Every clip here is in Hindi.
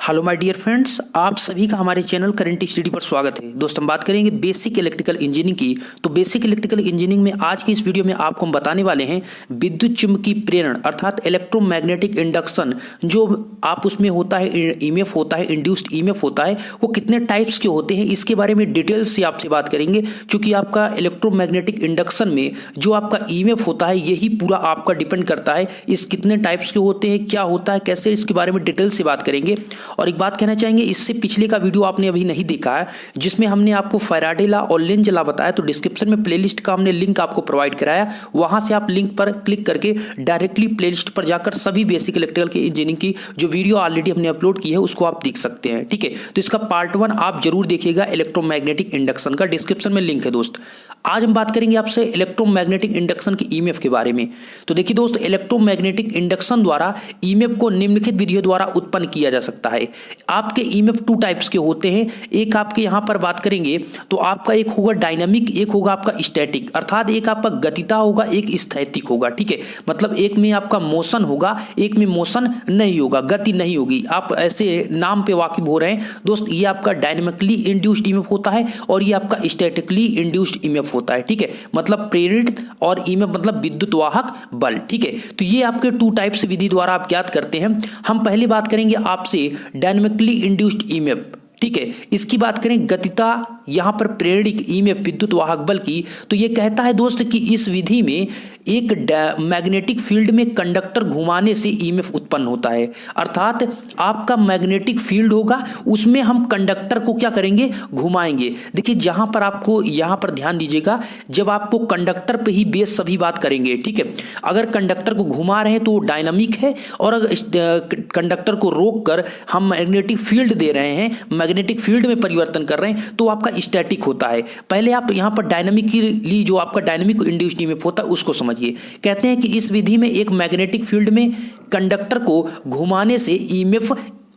हेलो माय डियर फ्रेंड्स, आप सभी का हमारे चैनल करंट स्टडी पर स्वागत है। दोस्त हम बात करेंगे बेसिक इलेक्ट्रिकल इंजीनियरिंग की। तो बेसिक इलेक्ट्रिकल इंजीनियरिंग में आज की इस वीडियो में आपको हम बताने वाले हैं विद्युत चुम्बकीय प्रेरण अर्थात इलेक्ट्रोमैग्नेटिक इंडक्शन। जो आप उसमें होता है ईएमएफ होता है, इंड्यूस्ड ईएमएफ होता है, वो कितने टाइप्स के होते हैं इसके बारे में डिटेल से आपसे बात करेंगे। क्योंकि आपका इलेक्ट्रोमैग्नेटिक इंडक्शन में जो आपका ईएमएफ होता है यही पूरा आपका डिपेंड करता है इस कितने टाइप्स के होते हैं, क्या होता है, कैसे, इसके बारे में डिटेल से बात करेंगे। और एक बात कहना चाहेंगे, इससे पिछले का वीडियो आपने अभी नहीं देखा है जिसमें हमने आपको फैराडे लॉ और लेंज लॉ बताया, तो डिस्क्रिप्शन में प्लेलिस्ट का हमने लिंक आपको प्रोवाइड कराया। वहां से आप लिंक पर क्लिक करके डायरेक्टली प्लेलिस्ट पर जाकर सभी बेसिक इलेक्ट्रिकल की इंजीनियरिंग की जो वीडियो ऑलरेडी हमने अपलोड की है उसको आप देख सकते हैं। ठीक है, तो इसका पार्ट 1 आप जरूर देखिएगा, इलेक्ट्रोमैग्नेटिक इंडक्शन का डिस्क्रिप्शन में लिंक है। दोस्त आज हम बात करेंगे आपसे इलेक्ट्रोमैग्नेटिक इंडक्शन के ईएमएफ के बारे में। तो देखिए दोस्त, इलेक्ट्रोमैग्नेटिक इंडक्शन द्वारा ईएमएफ को निम्नलिखित विधियों द्वारा उत्पन्न किया जा सकता है। आपके ईएमएफ 2 टाइप्स के होते हैं। एक आपके यहां पर बात करेंगे तो आपका एक होगा डायनामिक, एक होगा आपका स्टैटिक, अर्थात एक आपका गतिता होगा, एक स्थैतिक होगा। ठीक है, मतलब एक में आपका मोशन होगा, एक में मोशन नहीं होगा, गति नहीं होगी। आप ऐसे नाम पे वाकिफ हो रहे हैं दोस्त। ये आपका डायनामिकली इंड्यूस्ड ईएमएफ होता है और ये आपका स्टैटिकली इंड्यूस्ड ईएमएफ होता है। ठीक है, मतलब प्रेरित और ईएमएफ मतलब विद्युत वाहक बल। ठीक है, तो ये आपके 2 टाइप्स विधि द्वारा आप ज्ञात करते हैं। हम पहले बात करेंगे आपसे डायनामिकली इंड्यूस्ड ईएमएफ। ठीक है, इसकी बात करें गतिता यहां पर प्रेरित ईएमएफ विद्युत वाहक बल की, तो यह कहता है दोस्त कि इस विधि में एक मैग्नेटिक फील्ड में कंडक्टर घुमाने से ईएमएफ उत्पन्न होता है। अर्थात आपका मैग्नेटिक फील्ड होगा, उसमें हम कंडक्टर को क्या करेंगे, घुमाएंगे। देखिए जहां पर आपको यहां पर ध्यान दीजिएगा, जब आपको कंडक्टर पे ही बेस सभी बात करेंगे। ठीक है, अगर कंडक्टर को घुमा रहे हैं तो डायनामिक है, और अगर कंडक्टर को रोक कर हम मैग्नेटिक फील्ड दे रहे हैं, मैग्नेटिक फील्ड में परिवर्तन कर रहे हैं, तो आपका स्टैटिक होता है। पहले आप यहां पर डायनामिकली जो आपका डायनामिक इंड्यूस्ड ईएमएफ होता है उसको समझिए। कहते हैं कि इस विधि में एक मैग्नेटिक फील्ड में कंडक्टर को घुमाने से ईएमएफ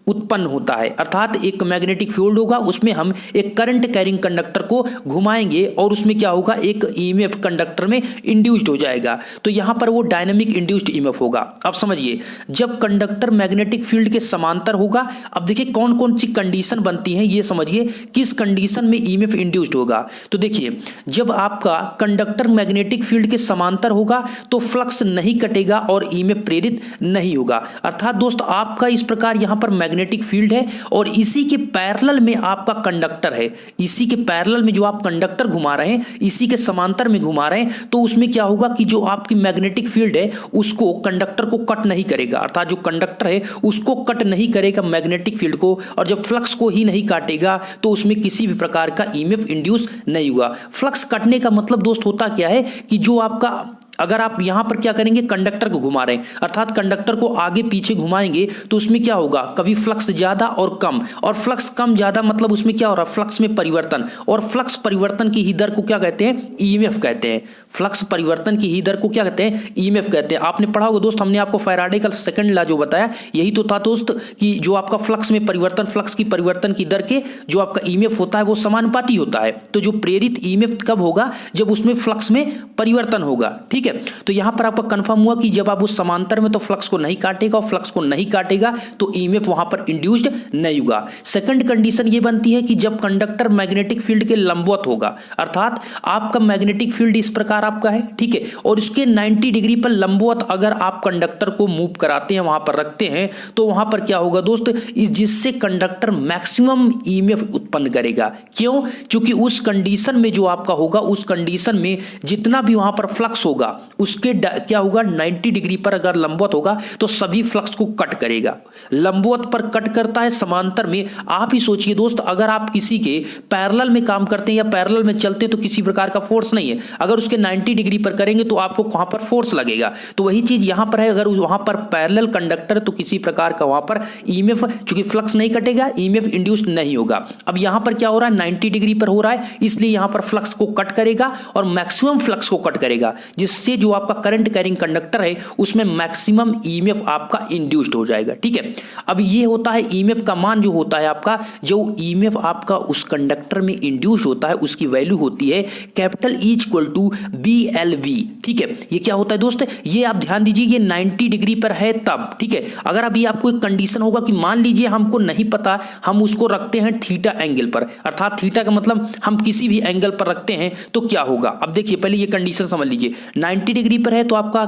उत्पन्न होता है। अर्थात एक मैग्नेटिक फील्ड होगा, उसमें हम एक करंट कैरिंग कंडक्टर को घुमाएंगे और उसमें क्या होगा, एक ईएमएफ कंडक्टर में इंड्यूस्ड हो जाएगा। तो यहां पर वो डायनामिक इंड्यूस्ड ईएमएफ होगा। अब समझिए, जब कंडक्टर मैग्नेटिक फील्ड के समांतर होगा, अब देखिए कौन कौन सी कंडीशन बनती हैं, ये समझिए किस कंडीशन में ईएमएफ इंड्यूस्ड होगा। तो देखिए, जब आपका कंडक्टर मैग्नेटिक फील्ड के समांतर होगा तो फ्लक्स नहीं कटेगा और ईएमएफ प्रेरित नहीं होगा। अर्थात दोस्त आपका इस प्रकार यहां पर मैग्नेटिक फील्ड है और इसी के पैरेलल में आपका कंडक्टर है। इसी के पैरेलल में जो आप कंडक्टर घुमा रहे हैं, इसी के समांतर में घुमा रहे हैं, तो उसमें क्या होगा कि जो आपकी मैग्नेटिक फील्ड है उसको कंडक्टर को कट नहीं करेगा। अर्थात जो कंडक्टर है उसको कट नहीं करेगा मैग्नेटिक फील्ड को, और जब फ्लक्स को ही नहीं काटेगा तो उसमें किसी भी प्रकार का ईएमएफ इंड्यूस नहीं हुआ। फ्लक्स कटने का मतलब दोस्त होता क्या है कि जो आपका, अगर आप यहां पर क्या करेंगे, कंडक्टर को घुमा रहे हैं, अर्थात कंडक्टर को आगे पीछे घुमाएंगे तो उसमें क्या होगा, कभी फ्लक्स ज्यादा और कम, और फ्लक्स कम ज्यादा मतलब उसमें क्या हो रहा है, फ्लक्स में परिवर्तन, और फ्लक्स परिवर्तन की ही दर को क्या कहते हैं, ईएमएफ कहते हैं। फ्लक्स परिवर्तन की ही दर को क्या कहते हैं, ईएमएफ कहते हैं। आपने पढ़ा होगा दोस्त, हमने आपको फैराडे का सेकंड लॉ जो बताया यही तो था दोस्त, कि जो आपका फ्लक्स में परिवर्तन, फ्लक्स की परिवर्तन की दर के जो आपका ईएमएफ होता है वो समानुपाती होता है। तो जो प्रेरित ईएमएफ कब होगा, जब उसमें फ्लक्स में परिवर्तन होगा। ठीक है, तो यहां पर आपका कंफर्म हुआ कि जब आप उस समांतर में तो फ्लक्स को नहीं काटेगा, और फ्लक्स को नहीं काटेगा तो ईएमएफ वहां पर इंड्यूस्ड नहीं होगा। सेकंड कंडीशन ये बनती है कि जब कंडक्टर मैग्नेटिक फील्ड के लंबवत होगा, अर्थात आपका मैग्नेटिक फील्ड इस प्रकार आपका है, ठीक है, और उसके 90 डिग्री पर लंबवत अगर आप कंडक्टर को मूव कराते हैं, वहां पर रखते हैं, तो वहां पर क्या होगा दोस्त, जिससे कंडक्टर मैक्सिमम ईएमएफ उत्पन्न करेगा। क्यों? क्योंकि उस कंडीशन में जो आपका होगा, उस कंडीशन में जितना भी वहां पर फ्लक्स होगा उसके क्या होगा, 90 डिग्री पर अगर लंबवत होगा तो सभी फ्लक्स को कट करेगा। लंबवत पर कट करता है, समांतर में आप ही सोचिए दोस्त, अगर आप किसी के पैरेलल में काम करते हैं या पैरेलल में चलते हैं तो किसी प्रकार का फोर्स नहीं है। अगर उसके 90 डिग्री पर करेंगे तो आपको वहां पर फोर्स लगेगा। तो वही चीज यहां पर है, अगर वहां पर पैरेलल कंडक्टर तो किसी प्रकार का वहां पर ईएमएफ, चूंकि फ्लक्स नहीं कटेगा, ईएमएफ इंड्यूस्ड नहीं होगा। अब यहां पर क्या हो रहा है, 90 डिग्री पर हो रहा है, इसलिए यहां पर फ्लक्स को कट करेगा और मैक्सिमम फ्लक्स को कट करेगा, जिस इससे जो आपका करंट कैरिंग कंडक्टर है उसमें मैक्सिमम ईएमएफ आपका इंड्यूस्ड हो जाएगा। ठीक है, अब ये होता है ईएमएफ का मान जो होता है आपका, जो ईएमएफ आपका उस कंडक्टर में इंड्यूस होता है उसकी वैल्यू होती है capital E equal to BLV। ठीक है, ये क्या होता है दोस्त, ये आप ध्यान दीजिए, ये 90 डिग्री पर है तब। ठीक है, अगर अभी आपको एक कंडीशन होगा कि मान लीजिए हमको नहीं पता, हम उसको रखते हैं थीटा एंगल पर, अर्थात थीटा का मतलब हम किसी भी एंगल पर रखते हैं तो क्या होगा। अब देखिए पहले ये कंडीशन समझ लीजिए, 90 डिग्री पर है तो आपका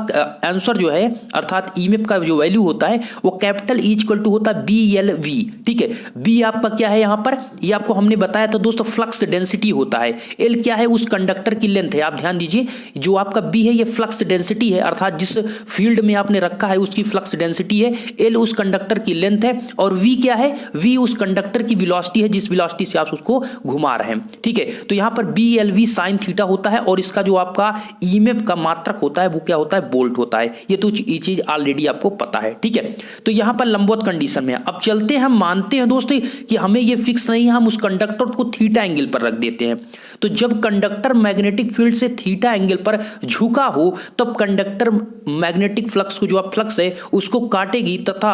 आंसर जो है अर्थात ईएमएफ का जो वैल्यू होता है वो कैपिटल E इक्वल टू होता है BLV। ठीक है, बी आपका क्या है यहां पर, ये आपको हमने बताया था दोस्तों फ्लक्स डेंसिटी होता है, एल क्या है उस कंडक्टर की लेंथ है। आप ध्यान दीजिए जो आपका बी है ये फ्लक्स डेंसिटी है, अर्थात जिस फील्ड में आपने रखा है उसकी फ्लक्स डेंसिटी है, एल उस कंडक्टर की लेंथ है, और वी क्या है, वी उस कंडक्टर की वेलोसिटी है जिस वेलोसिटी से आप उसको घुमा रहे हैं। ठीक है, तो यहां पर BLV sin थीटा होता है, और इसका जो आपका ईएमएफ का मात्रक होता है वो क्या होता है, वोल्ट होता है। ये तो ये चीज ऑलरेडी आपको पता है। ठीक है, तो यहां पर लंबवत कंडीशन में अब चलते हैं, हम मानते हैं दोस्तों कि हमें ये फिक्स नहीं है, हम उस कंडक्टर को थीटा एंगल पर रख देते हैं। तो जब कंडक्टर मैग्नेटिक फील्ड से थीटा एंगल पर झुका हो तब कंडक्टर मैग्नेटिक फ्लक्स को जो आप फ्लक्स है उसको काटेगी तथा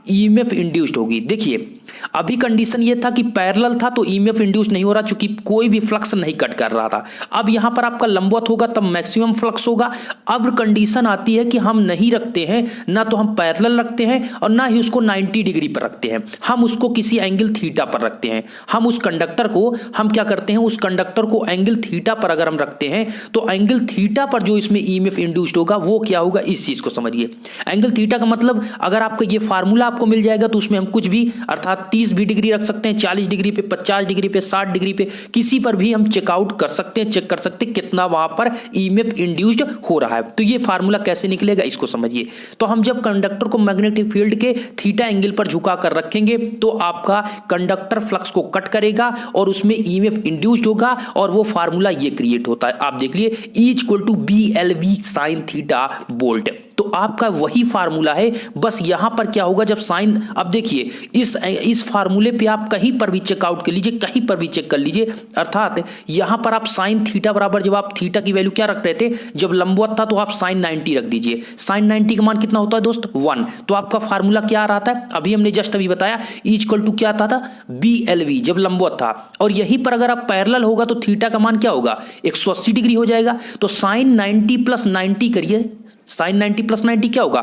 ईएमएफ इंड्यूस्ड होगी। देखिए अभी कंडीशन ये था कि पैरेलल था तो ईएमएफ इंड्यूस नहीं हो रहा चूंकि कोई भी फ्लक्स नहीं कट कर रहा था। अब यहां पर आपका लंबवत होगा तब मैक्सिमम फ्लक्स होगा। अब कंडीशन आती है कि हम नहीं रखते हैं, ना तो हम पैरेलल रखते हैं और ना ही उसको 90 डिग्री पर रखते हैं, हम उसको किसी एंगल थीटा पर रखते हैं। हम उस कंडक्टर को हम क्या करते हैं, उस कंडक्टर को एंगल थीटा पर अगर हम रखते हैं तो एंगल थीटा पर जो इसमें ईएमएफ इंड्यूस्ड होगा वो क्या होगा, इस चीज को समझिए। एंगल थीटा का मतलब अगर आपका ये फार्मूला आपको मिल जाएगा तो उसमें हम कुछ भी अर्थात 30 भी डिग्री रख सकते हैं, 40 डिग्री पे, 50 डिग्री पे, 60 डिग्री पे, किसी पर भी हम चेकआउट कर सकते हैं, चेक कर सकते हैं कितना वहां पर ईएमएफ इंड्यूस्ड हो रहा है। तो ये फार्मूला कैसे निकलेगा इसको समझिए। तो हम जब कंडक्टर को मैग्नेटिक फील्ड के थीटा एंगल पर झुका कर रखेंगे तो आपका कंडक्टर फ्लक्स को कट करेगा और उसमें ईएमएफ इंड्यूस्ड होगा और वो फार्मूला ये क्रिएट होता है। आप देख लिए E equal to BLV sin theta volt, तो आपका वही फार्मूला है। बस यहां पर क्या होगा जब साइन, अब देखिए इस फार्मूले पे आप कहीं पर भी चेकआउट कर लीजिए, कहीं पर भी चेक कर लीजिए, अर्थात यहां पर आप साइन थीटा बराबर, जब आप थीटा की वैल्यू क्या रख रहे थे, जब लंबवत था तो आप साइन 90 रख दीजिए। साइन 90 का मान कितना होता है दोस्त, 1। तो आपका फार्मूला क्या आ रहा था, अभी हमने जस्ट अभी बताया, E इक्वल टू क्या आता था, BLV जब लंबवत था। और यहीं पर अगर आप पैरेलल होगा तो थीटा का मान क्या होगा, 180 डिग्री हो जाएगा। तो साइन 90 प्लस 90 करिए, साइन 90 प्लस 90 क्या होगा,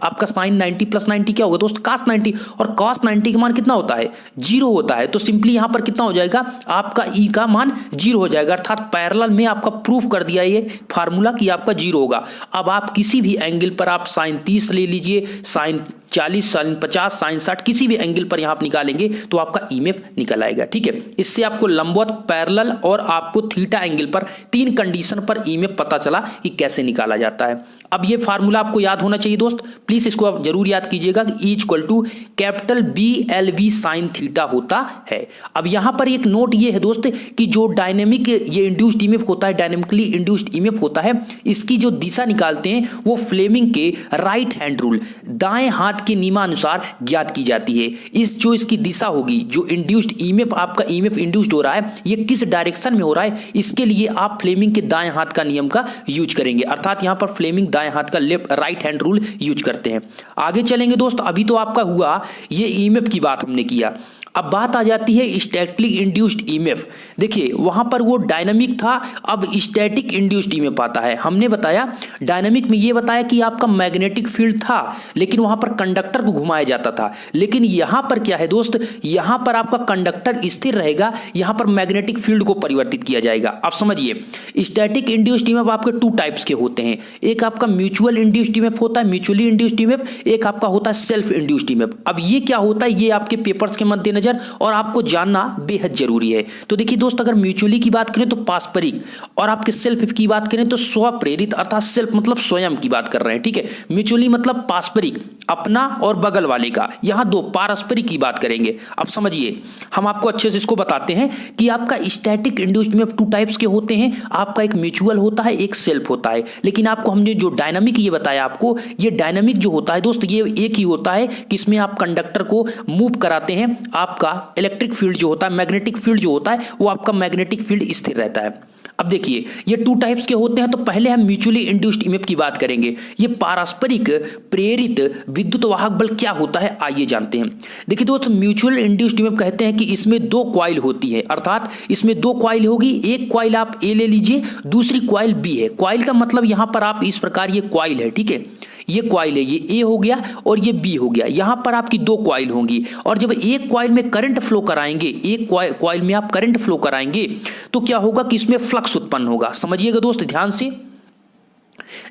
आपका साइन 90 प्लस 90 क्या होगा दोस्त, cos 90, और cos 90 का मान कितना होता है, 0 होता है। तो सिंपली यहां पर कितना हो जाएगा, आपका E का मान 0 हो जाएगा, अर्थात पैरेलल में आपका प्रूफ कर दिया ये फार्मूला कि आपका 0 होगा। अब आप किसी भी एंगल पर आप साइन 30 ले लीजिए, साइन 40, साइन 50, साइन 60, किसी भी एंगल पर यहां आप निकालेंगे तो आपका ईएमएफ निकल आएगा। ठीक है, इससे आपको लंबवत, पैरेलल और आपको थीटा एंगल पर 3 कंडीशन पर ईएमएफ पता चला कि कैसे निकाला जाता है। अब ये फार्मूला आपको याद होना चाहिए दोस्त, प्लीज इसको आप जरूर याद कीजिएगा कि E equal to capital BLV sin theta होता है। अब यहां पर एक नोट ये है दोस्त कि जो डायनेमिक ये इंड्यूस्ड ईएमएफ होता है, डायनेमिकली इंड्यूस्ड ईएमएफ होता है, इसकी जो दिशा निकालते हैं वो फ्लेमिंग के राइट हैंड रूल, दाएं हाथ के नियमानुसार ज्ञात की जाती है। इस जो इसकी दिशा होगी, जो इंड्यूस्ड ईएमएफ, आपका ईएमएफ इंड्यूस्ड हो रहा है, ये किस डायरेक्शन में हो रहा है, इसके लिए आप फ्लेमिंग के दाएं हाथ का नियम का यूज करेंगे, अर्थात यहां पर फ्लेमिंग दाएं हाथ का left right hand rule use करते हैं। आगे चलेंगे दोस्त, अभी तो आपका हुआ ये ईएमएफ की बात हमने किया, अब बात आ जाती है स्टैटिक इंड्यूस्ड ईएमएफ। देखिए वहां पर वो डायनामिक था, अब स्टैटिक इंड्यूस्ड ईएमएफ आता है। हमने बताया डायनामिक में ये बताया कि आपका मैग्नेटिक फील्ड था लेकिन वहां पर कंडक्टर को घुमाया जाता था, लेकिन यहां पर क्या है दोस्त, यहां पर आपका कंडक्टर स्थिर रहेगा, यहां पर मैग्नेटिक फील्ड को परिवर्तित किया जाएगा। अब समझिए स्टैटिक इंड्यूस्ड ईएमएफ आपके 2 टाइप्स के होते हैं, एक आपका म्यूचुअल इंड्यूस्ड ईएमएफ होता है, म्यूचुअली इंड्यूस्ड ईएमएफ, एक आपका होता है सेल्फ इंड्यूस्ड ईएमएफ। अब ये क्या होता है, ये आपके पेपर्स के मद्देनजर और आपको जानना बेहद जरूरी है। तो देखिए दोस्त, अगर म्यूचुअली की बात करें तो पारस्परिक, और आपके सेल्फ की बात करें तो स्वप्रेरित, अर्थात सेल्फ मतलब स्वयं की बात कर रहे हैं। ठीक है, म्यूचुअली मतलब पारस्परिक, अपना और बगल वाले का, यहां 2 पारस्परिक की बात करेंगे। अब समझिए, हम आपको अच्छे से इसको बताते हैं कि आपका स्टैटिक इंड्यूस्ड में 2 टाइप्स के होते हैं, आपका एक म्यूचुअल होता है, एक सेल्फ होता है। लेकिन आपको हमने जो डायनामिक ये बताया आपको, ये डायनामिक जो होता है दोस्त, ये एक ही होता है कि इसमें आप कंडक्टर को मूव कराते हैं, आपका इलेक्ट्रिक फील्ड जो होता है, मैग्नेटिक फील्ड जो होता है, वो आपका मैग्नेटिक फील्ड स्थिर रहता है। अब देखिए ये टू टाइप्स के होते हैं। तो पहले हम म्यूचुअली इंड्यूस्ड ईएमएफ की बात करेंगे। ये पारस्परिक प्रेरित विद्युत वाहक बल क्या होता है, आइए जानते हैं। देखिए दोस्त, म्यूचुअल इंड्यूस्ड ईएमएफ कहते हैं कि इसमें दो कॉइल होती है, अर्थात इसमें दो कॉइल होगी। एक कॉइल आप ए ले लीजिए, दूसरी कॉइल बी है। कॉइल का मतलब यहां पर आप इस प्रकार, ये कॉइल है, ठीक है, ये कॉइल है, ये ए हो गया और ये बी हो गया। यहां पर आपकी दो कॉइल होंगी और जब एक कॉइल में करंट फ्लो कराएंगे, एक कॉइल में आप करंट फ्लो कराएंगे तो क्या होगा कि इसमें फ्लक्स उत्पन्न होगा। समझिएगा दोस्त ध्यान से,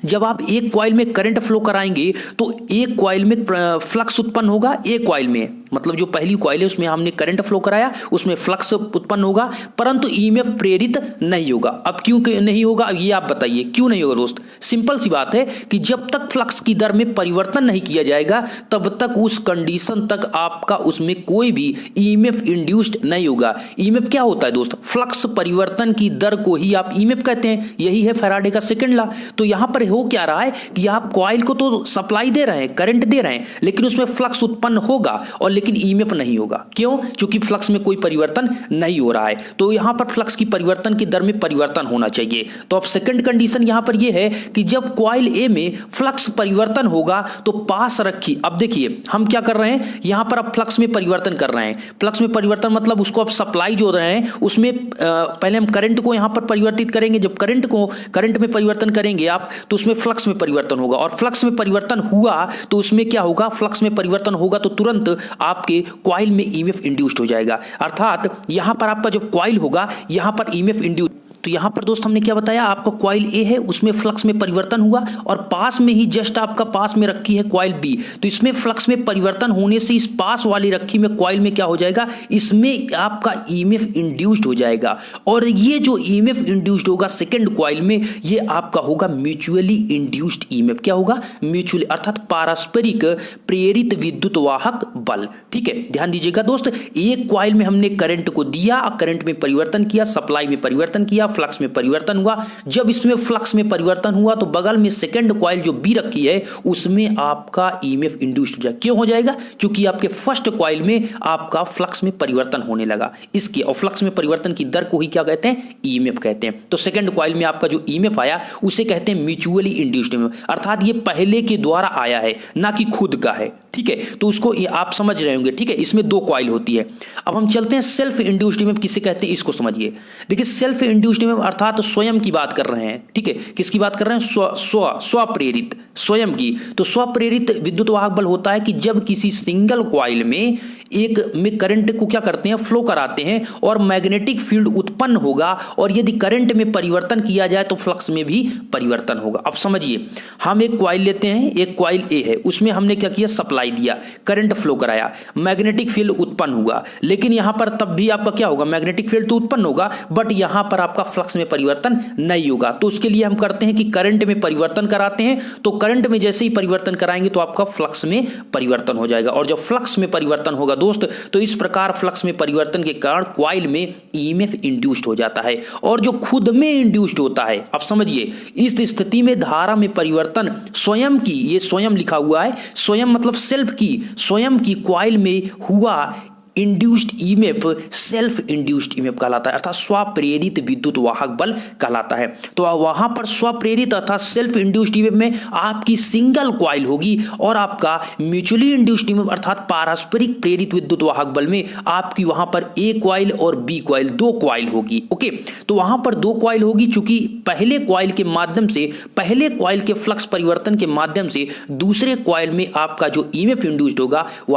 जब आप एक कॉइल में करंट फ्लो कराएंगे तो एक कॉइल में फ्लक्स उत्पन्न होगा, एक कॉइल में, मतलब जो पहली कॉइल है उसमें हमने करंट फ्लो कराया, उसमें फ्लक्स उत्पन्न होगा, परंतु ईएमएफ प्रेरित नहीं होगा। अब क्यों नहीं होगा, अब ये आप बताइए क्यों नहीं होगा दोस्त। सिंपल सी बात है कि जब तक फ्लक्स की दर में परिवर्तन नहीं किया जाएगा तब तक उस कंडीशन तक आपका उसमें कोई भी ईएमएफ इंड्यूस्ड नहीं होगा। ईएमएफ क्या होता है दोस्त, फ्लक्स परिवर्तन की दर को ही आप ईएमएफ कहते हैं। यही है फैराडे का सेकंड लॉ। तो यहां पर हो क्या रहा है कि आप कॉइल को तो सप्लाई दे रहे हैं, करंट दे रहे हैं, लेकिन उसमें फ्लक्स उत्पन्न होगा और लेकिन ईएमएफ नहीं होगा। क्यों? क्योंकि फ्लक्स में कोई परिवर्तन नहीं हो रहा है। तो यहां पर फ्लक्स की परिवर्तन की दर में परिवर्तन होना चाहिए। तो अब सेकंड कंडीशन यहां पर यह है कि जब कॉइल ए में फ्लक्स परिवर्तन होगा तो पास रखी, अब देखिए हम क्या कर रहे हैं, यहां पर अब फ्लक्स में परिवर्तन कर रहे हैं। फ्लक्स में परिवर्तन मतलब उसको अब सप्लाई जो रहे हैं उसमें पहले हम करंट को यहां पर परिवर्तित करेंगे। जब करंट में परिवर्तन करेंगे आप तो उसमें फ्लक्स में परिवर्तन होगा और फ्लक्स में परिवर्तन हुआ तो उसमें क्या होगा, फ्लक्स में परिवर्तन होगा तो तुरंत आपके कॉइल में ईएमएफ इंड्यूस्ड हो जाएगा। अर्थात यहां पर आपका जब कॉइल होगा यहां पर ईएमएफ इंड्यूस्ड। तो यहां पर दोस्त हमने क्या बताया, आपका कॉइल ए है उसमें फ्लक्स में परिवर्तन हुआ और पास में ही जस्ट आपका पास में रखी है कॉइल बी, तो इसमें फ्लक्स में परिवर्तन होने से इस पास वाली रखी में कॉइल में क्या हो जाएगा, इसमें आपका ईएमएफ इंड्यूस्ड हो जाएगा। और ये जो ईएमएफ इंड्यूस्ड होगा सेकंड कॉइल में, ये आपका होगा म्यूचुअली इंड्यूस्ड ईएमएफ। क्या होगा, म्यूचुअली, अर्थात पारस्परिक प्रेरित विद्युत वाहक बल। ठीक है, ध्यान दीजिएगा दोस्त, एक कॉइल में हमने करंट को दिया, करंट में परिवर्तन किया, सप्लाई में परिवर्तन किया, फ्लक्स में परिवर्तन हुआ। जब इसमें फ्लक्स में परिवर्तन हुआ तो बगल में सेकंड कॉइल जो बी रखी है उसमें आपका ईएमएफ इंड्यूस्ड हो जाएगा। क्यों हो जाएगा, क्योंकि आपके फर्स्ट कॉइल में आपका फ्लक्स में परिवर्तन होने लगा इसके, और फ्लक्स में परिवर्तन की दर को ही क्या कहते हैं, ईएमएफ कहते हैं। तो सेकंड कॉइल में आपका जो ईएमएफ आया उसे कहते हैं म्यूचुअली इंड्यूस्ड ईएमएफ, अर्थात ये पहले के द्वारा आया है ना कि खुद का है। ठीक है, तो उसको आप समझ रहे होंगे। ठीक है, इसमें दो कॉइल होती है। अब हम चलते हैं सेल्फ इंड्यूस्ड ईएमएफ किसे कहते हैं, इसको समझिए। देखिए सेल्फ इंड्यूस्ड ईएमएफ अर्थात स्वयं की बात कर रहे हैं। ठीक है, किसकी बात कर रहे हैं, स्वप्रेरित, स्वयं की। तो स्वप्रेरित विद्युत वाहक बल होता है कि जब किसी सिंगल कॉइल में एक में करंट को क्या करते हैं, फ्लो कराते हैं और मैग्नेटिक फील्ड उत्पन्न होगा और यदि करंट में परिवर्तन किया जाए तो फ्लक्स में भी परिवर्तन होगा। अब समझिए, हम एक कॉइल लेते हैं, एक कॉइल ए है, उसमें हमने क्या किया, सप्लाई दिया, करंट फ्लो कराया, मैग्नेटिक फील्ड उत्पन्न हुआ, लेकिन यहां पर तब भी आपका क्या होगा, मैग्नेटिक फील्ड तो उत्पन्न होगा बट यहां पर आपका फ्लक्स में परिवर्तन नहीं होगा। तो उसके लिए हम करते हैं कि करंट में परिवर्तन कराते हैं, तो करंट में जैसे ही परिवर्तन कराएंगे तो आपका फ्लक्स में परिवर्तन हो जाएगा। और जब फ्लक्स में परिवर्तन होगा दोस्त, तो इस प्रकार फ्लक्स में परिवर्तन के कारण कॉइल में ईएमएफ इंड्यूस्ड हो जाता है और जो खुद में इंड्यूस्ड होता है। अब समझिए, इस स्थिति में धारा में परिवर्तन स्वयं की, ये स्वयं लिखा हुआ है, स्वयं मतलब सेल्फ की, स्वयं की कॉइल में हुआ induced EMF self induced EMF कहलाता है, अर्थात स्वप्रेरित विद्युत वाहक बल कहलाता है। तो वहां पर स्वप्रेरित अर्थात सेल्फ इंड्यूस्ड ईएमएफ में आपकी सिंगल कॉइल होगी और आपका म्यूचुअली इंड्यूस्ड ईएमएफ अर्थात पारस्परिक प्रेरित विद्युत वाहक बल में आपकी वहां पर ए कॉइल और बी कॉइल, दो कॉइल होगी। ओके, तो वहां पर दो कॉइल होगी चूंकि पहले कॉइल के माध्यम से, पहले कॉइल के फ्लक्स परिवर्तन के माध्यम से दूसरे कॉइल में आपका जो ईएमएफ इंड्यूस्ड होगा वो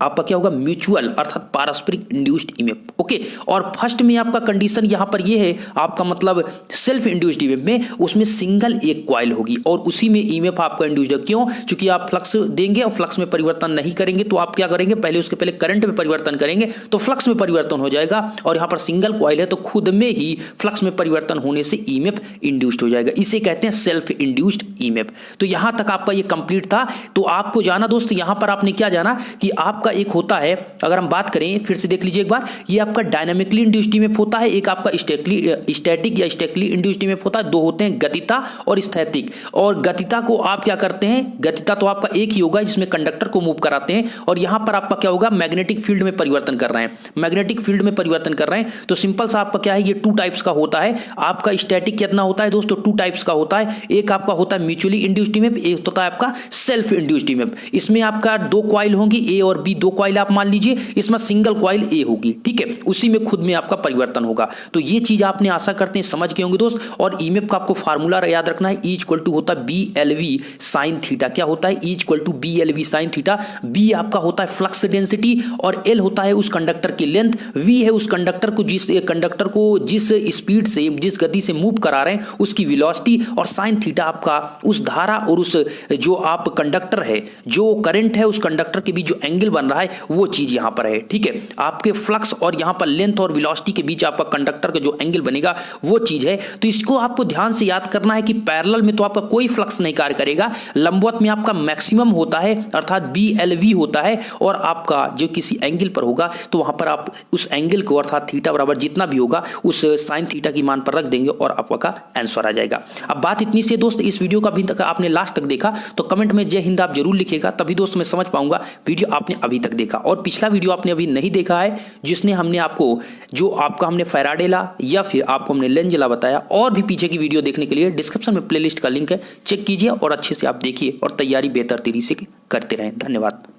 आपका क्या होगा, म्यूचुअल अर्थात पारस्परिक इंड्यूस्ड ईएमएफ। ओके, और फर्स्ट में आपका कंडीशन यहां पर ये है, आपका मतलब सेल्फ इंड्यूस्ड ईएमएफ में उसमें सिंगल एक कॉइल होगी और उसी में ईएमएफ आपका इंड्यूस्ड है। क्यों? क्योंकि आप फ्लक्स देंगे और फ्लक्स में परिवर्तन नहीं करेंगे तो आप क्या करेंगे, पहले उसके पहले करंट में परिवर्तन करेंगे तो फ्लक्स में परिवर्तन हो जाएगा और यहां पर सिंगल कॉइल है तो खुद में ही फ्लक्स में परिवर्तन होने से ईएमएफ इंड्यूस्ड हो जाएगा। इसे कहते हैं सेल्फ इंड्यूस्ड ईएमएफ। तो यहां तक आपका ये कंप्लीट था। तो आपको जाना दोस्त, यहां पर आपने क्या जाना कि आपका आपका एक होता है, अगर हम बात करें फिर से देख लीजिए एक बार, ये आपका डायनामिकली इंड्यूस्ड ईएमएफ होता है, एक आपका स्टैटिक या स्टैटिकली इंड्यूस्ड ईएमएफ होता है। दो होते हैं, गतिता और स्थैतिक। और गतिता को आप क्या करते हैं, गतिता तो आपका एक ही होगा जिसमें कंडक्टर को मूव कराते हैं, और यहां पर आपका क्या होगा, मैग्नेटिक फील्ड में परिवर्तन कर रहे हैं, मैग्नेटिक फील्ड में परिवर्तन कर रहे हैं। तो सिंपल सा आपका क्या है, ये टू टाइप्स का होता है। आपका स्टैटिक कितना होता है दोस्तों, टू टाइप्स का होता है। एक आपका होता है म्यूचुअली इंड्यूस्ड ईएमएफ, एक होता है आपका सेल्फ इंड्यूस्ड ईएमएफ। इसमें आपका दो कॉइल होंगी, ए और बी, दो कॉइल आप मान लीजिए, इसमें सिंगल कॉइल ए होगी, ठीक है, उसी में खुद में आपका परिवर्तन होगा। तो ये चीज आपने आशा करते हैं समझ गए होंगे दोस्त। और ईएमएफ का आपको फार्मूला याद रखना है, E इक्वल टू होता है BLV साइन थीटा। क्या होता है, E equal to BLV sine theta. B आपका होता है फ्लक्स डेंसिटी, और L होता है उस कंडक्टर की लेंथ, V है उस कंडक्टर को जिस स्पीड से, जिस गति से मूव करा रहे हैं उसकी वेलोसिटी, और साइन थीटा आपका उस धारा और उस जो आप कंडक्टर है, जो करंट है उस कंडक्टर के बीच जो एंगल बन रहा है वो चीज यहां पर है, ठीक है। आपके फ्लक्स और यहां पर लेंथ और वेलोसिटी के बीच आपका कंडक्टर का जो एंगल बनेगा वो चीज है। तो इसको आपको ध्यान से याद करना है कि पैरेलल में तो आपका कोई फ्लक्स नहीं कार्य करेगा, लंबवत में आपका मैक्सिमम होता है अर्थात BLV होता है, और आपका जो किसी एंगल पर होगा तो वहां पर आप उस एंगल को अर्थात थीटा बराबर जितना भी होगा उस साइन थीटा की मान पर रख देंगे और आपका आंसर आ जाएगा। अब बात इतनी सी दोस्त, इस वीडियो का अभी तक आपने लास्ट तक देखा तो कमेंट में जय हिंद आप जरूर लिखेगा, तभी दोस्त मैं समझ पाऊंगा वीडियो आपने अभी तक देखा। और पिछला वीडियो आपने अभी नहीं देखा है जिसने हमने आपको जो आपका हमने फैराडे लॉ या फिर आपको हमने लेंज लॉ बताया, और भी पीछे की वीडियो देखने के लिए डिस्क्रिप्शन में प्लेलिस्ट का लिंक है, चेक कीजिए और अच्छे से आप देखिए और तैयारी बेहतर तरीके से करते रहें। धन्यवाद।